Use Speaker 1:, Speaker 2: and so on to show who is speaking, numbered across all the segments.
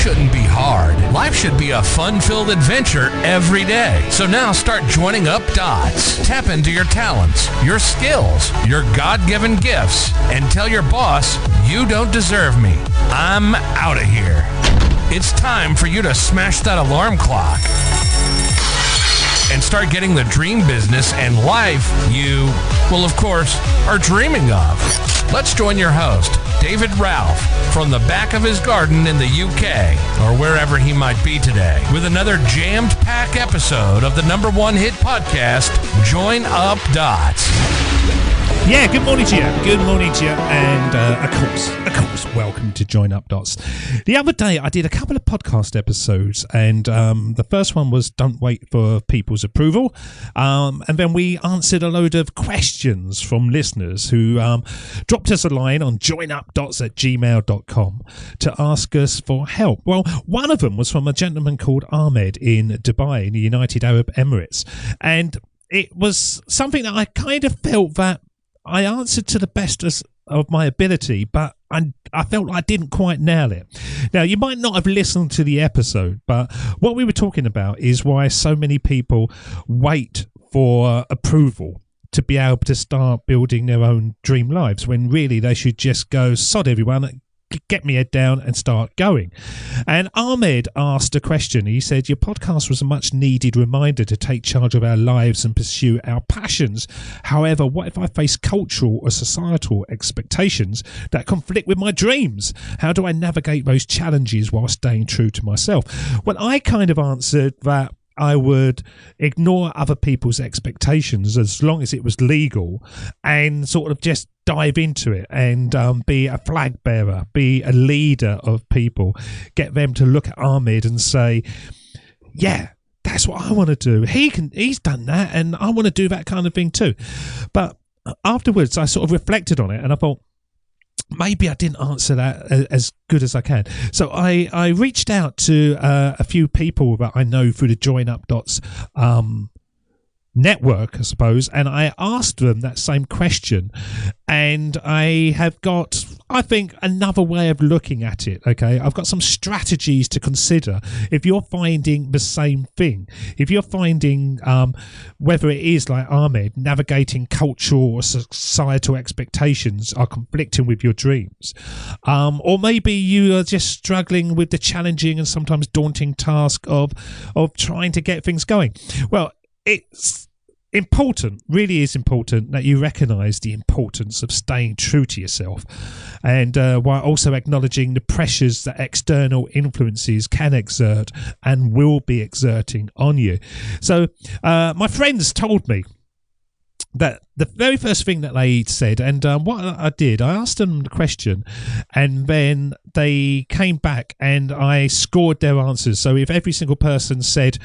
Speaker 1: shouldn't be hard. Life should be a fun-filled adventure every day. So now start joining up dots. Tap into your talents, your skills, your God-given gifts, and tell your boss, you don't deserve me. I'm out of here. It's time for you to smash that alarm clock and start getting the dream business and life you, well, of course, are dreaming of. Let's join your host, David Ralph, from the back of his garden in the UK, or wherever he might be today, with another jammed-packed episode of the #1 hit podcast, Join Up Dots.
Speaker 2: Yeah, good morning to you. Good morning to you. And of course, welcome to Join Up Dots. The other day, I did a couple of podcast episodes, and the first one was Don't Wait for People's Approval. And then we answered a load of questions from listeners who dropped us a line on joinupdots@gmail.com to ask us for help. Well, one of them was from a gentleman called Ahmed in Dubai, in the United Arab Emirates. And it was something that I kind of felt that I answered to the best of my ability, but I felt like I didn't quite nail it. Now, you might not have listened to the episode, but what we were talking about is why so many people wait for approval to be able to start building their own dream lives, when really they should just go, sod everyone, get me head down and start going. And Ahmed asked a question. He said, your podcast was a much needed reminder to take charge of our lives and pursue our passions. However, what if I face cultural or societal expectations that conflict with my dreams? How do I navigate those challenges while staying true to myself? Well, I kind of answered that I would ignore other people's expectations as long as it was legal, and sort of just dive into it and be a flag bearer, be a leader of people, get them to look at Ahmed and say, yeah, that's what I want to do. He's done that, and I want to do that kind of thing too. But afterwards, I sort of reflected on it, and I thought, maybe I didn't answer that as good as I can. So I reached out to a few people that I know through the Join Up Dots network, I suppose, and I asked them that same question, and I have got, I think, another way of looking at it. Okay, I've got some strategies to consider if you're finding the same thing, if you're finding whether it is like Ahmed, navigating cultural or societal expectations are conflicting with your dreams, or maybe you are just struggling with the challenging and sometimes daunting task of trying to get things going. Well, it's important, really is important, that you recognise the importance of staying true to yourself, and while also acknowledging the pressures that external influences can exert and will be exerting on you. So my friends told me that the very first thing that they said, and what I did, I asked them the question, and then they came back and I scored their answers. So if every single person said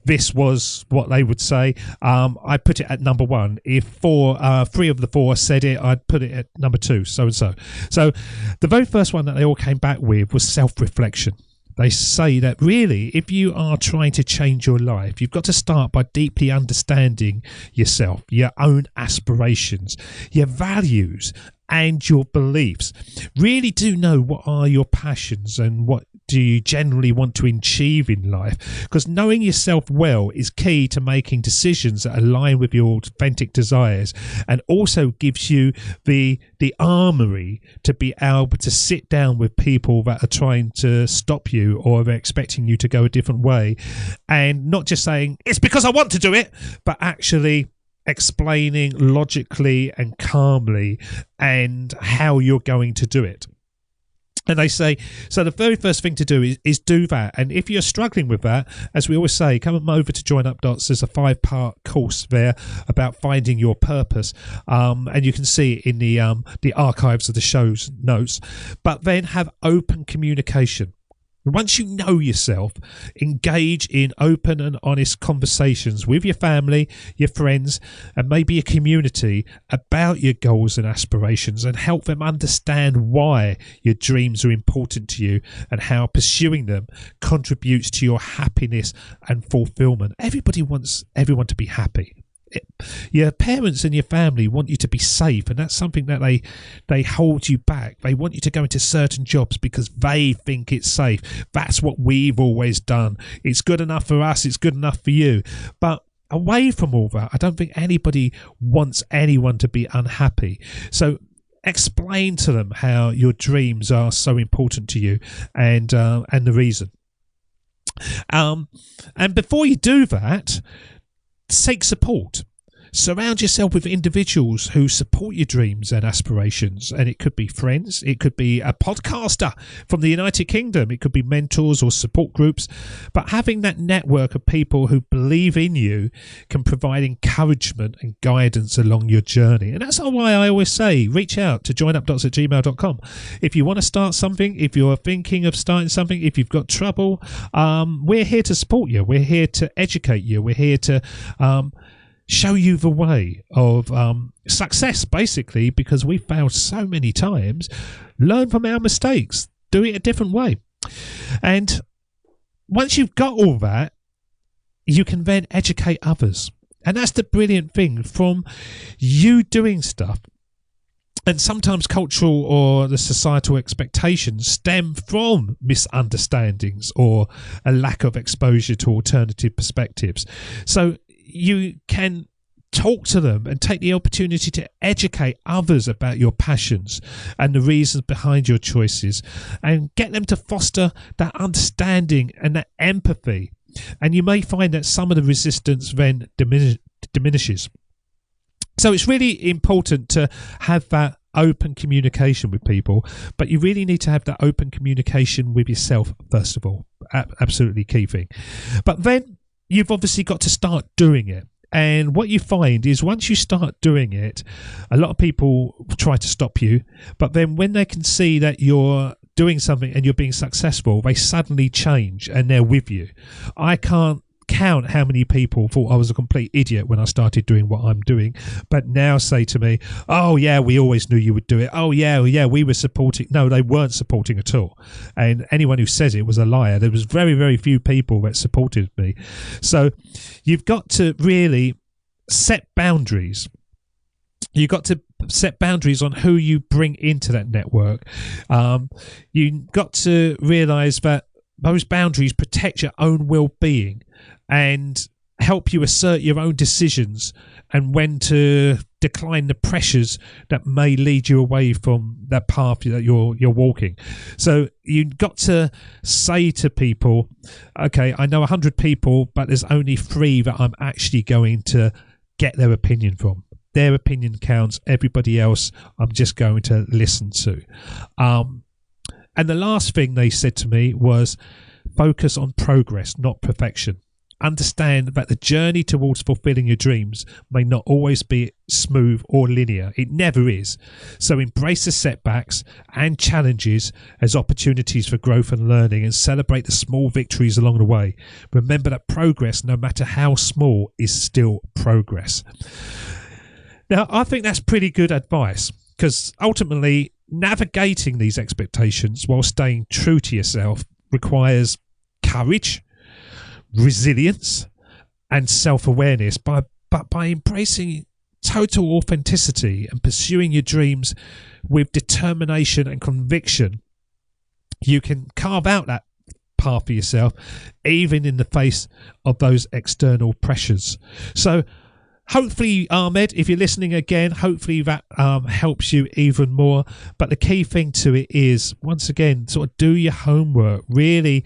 Speaker 2: this was what they would say, I put it at number 1. If three of the 4 said it, I'd put it at number 2, so and so. So the very first one that they all came back with was self-reflection. They say that really, if you are trying to change your life, you've got to start by deeply understanding yourself, your own aspirations, your values, and your beliefs. Really do know what are your passions and what do you generally want to achieve in life, because knowing yourself well is key to making decisions that align with your authentic desires, and also gives you the armory to be able to sit down with people that are trying to stop you or are expecting you to go a different way, and not just saying it's because I want to do it, but actually explaining logically and calmly and how you're going to do it. And they say, so the very first thing to do is do that. And if you're struggling with that, as we always say, come over to Join Up Dots. There's a 5-part course there about finding your purpose. And you can see it in the archives of the show's notes. But then have open communication. Once you know yourself, engage in open and honest conversations with your family, your friends, and maybe your community about your goals and aspirations, and help them understand why your dreams are important to you and how pursuing them contributes to your happiness and fulfillment. Everybody wants everyone to be happy. Your parents and your family want you to be safe, and that's something that they hold you back. They want you to go into certain jobs because they think it's safe. That's what we've always done. It's good enough for us. It's good enough for you. But away from all that, I don't think anybody wants anyone to be unhappy. So explain to them how your dreams are so important to you, and the reason. And before you do that, seek support. Surround yourself with individuals who support your dreams and aspirations. And it could be friends, it could be a podcaster from the United Kingdom, it could be mentors or support groups. But having that network of people who believe in you can provide encouragement and guidance along your journey. And that's why I always say, reach out to joinupdots@gmail.com. If you want to start something, if you're thinking of starting something, if you've got trouble, we're here to support you. We're here to educate you. We're here to show you the way of success, basically, because we failed so many times. Learn from our mistakes. Do it a different way. And once you've got all that, you can then educate others. And that's the brilliant thing from you doing stuff. And sometimes cultural or the societal expectations stem from misunderstandings or a lack of exposure to alternative perspectives. So you can talk to them and take the opportunity to educate others about your passions and the reasons behind your choices, and get them to foster that understanding and that empathy. And you may find that some of the resistance then diminishes. So it's really important to have that open communication with people, but you really need to have that open communication with yourself first of all. Absolutely key thing. But then you've obviously got to start doing it. And what you find is once you start doing it, a lot of people try to stop you, but then when they can see that you're doing something and you're being successful, they suddenly change and they're with you. I can't count how many people thought I was a complete idiot when I started doing what I'm doing, but now say to me, oh yeah, we always knew you would do it. Oh yeah, we were supporting. No, they weren't supporting at all. And anyone who says it was a liar. There was very, very few people that supported me. So you've got to really set boundaries. You've got to set boundaries on who you bring into that network. You've got to realise that those boundaries protect your own well-being and help you assert your own decisions and when to decline the pressures that may lead you away from that path that you're walking. So you've got to say to people, okay, I know 100 people, but there's only 3 that I'm actually going to get their opinion from. Their opinion counts. Everybody else I'm just going to listen to. And the last thing they said to me was focus on progress, not perfection. Understand that the journey towards fulfilling your dreams may not always be smooth or linear. It never is. So embrace the setbacks and challenges as opportunities for growth and learning, and celebrate the small victories along the way. Remember that progress, no matter how small, is still progress. Now, I think that's pretty good advice, because ultimately navigating these expectations while staying true to yourself requires courage, resilience, and self-awareness. But by embracing total authenticity and pursuing your dreams with determination and conviction, you can carve out that path for yourself, even in the face of those external pressures. So hopefully, Ahmed, if you're listening again, hopefully that helps you even more. But the key thing to it is, once again, sort of do your homework, really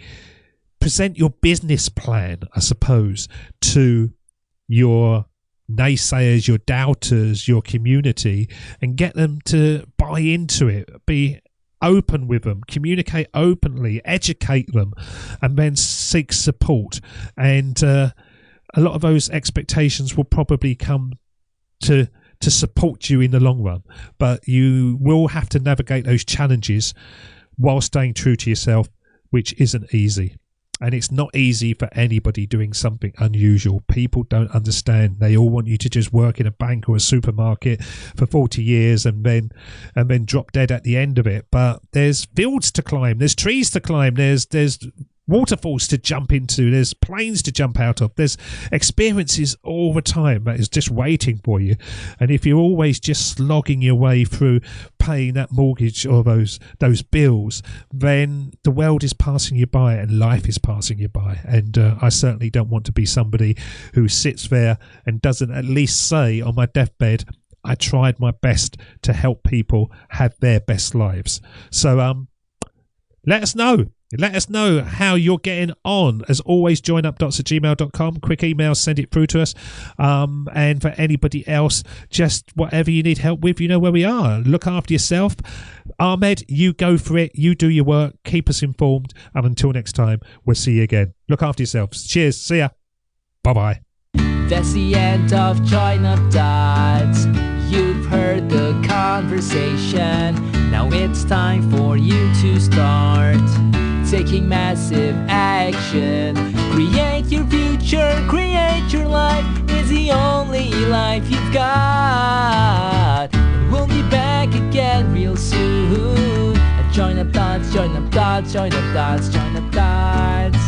Speaker 2: present your business plan, I suppose, to your naysayers, your doubters, your community, and get them to buy into it. Be open with them, communicate openly, educate them, and then seek support. And a lot of those expectations will probably come to support you in the long run, but you will have to navigate those challenges while staying true to yourself, which isn't easy. And it's not easy for anybody doing something unusual. People don't understand. They all want you to just work in a bank or a supermarket for 40 years and then drop dead at the end of it. But there's fields to climb. There's trees to climb. There's waterfalls to jump into, there's planes to jump out of, there's experiences all the time that is just waiting for you. And if you're always just slogging your way through paying that mortgage or those bills, then the world is passing you by and life is passing you by. And I certainly don't want to be somebody who sits there and doesn't at least say on my deathbed, I tried my best to help people have their best lives. So let us know. Let us know how you're getting on. As always, joinupdots@gmail.com. Quick email, send it through to us. And for anybody else, just whatever you need help with, you know where we are. Look after yourself. Ahmed, you go for it. You do your work. Keep us informed. And until next time, we'll see you again. Look after yourselves. Cheers. See ya. Bye-bye.
Speaker 3: That's the end of Join Up Dots. You've heard the conversation. Now it's time for you to start taking massive action. Create your future, create your life. It's the only life you've got. We'll be back again real soon. Join Up Dots, join up dots, join up dots, join up dots.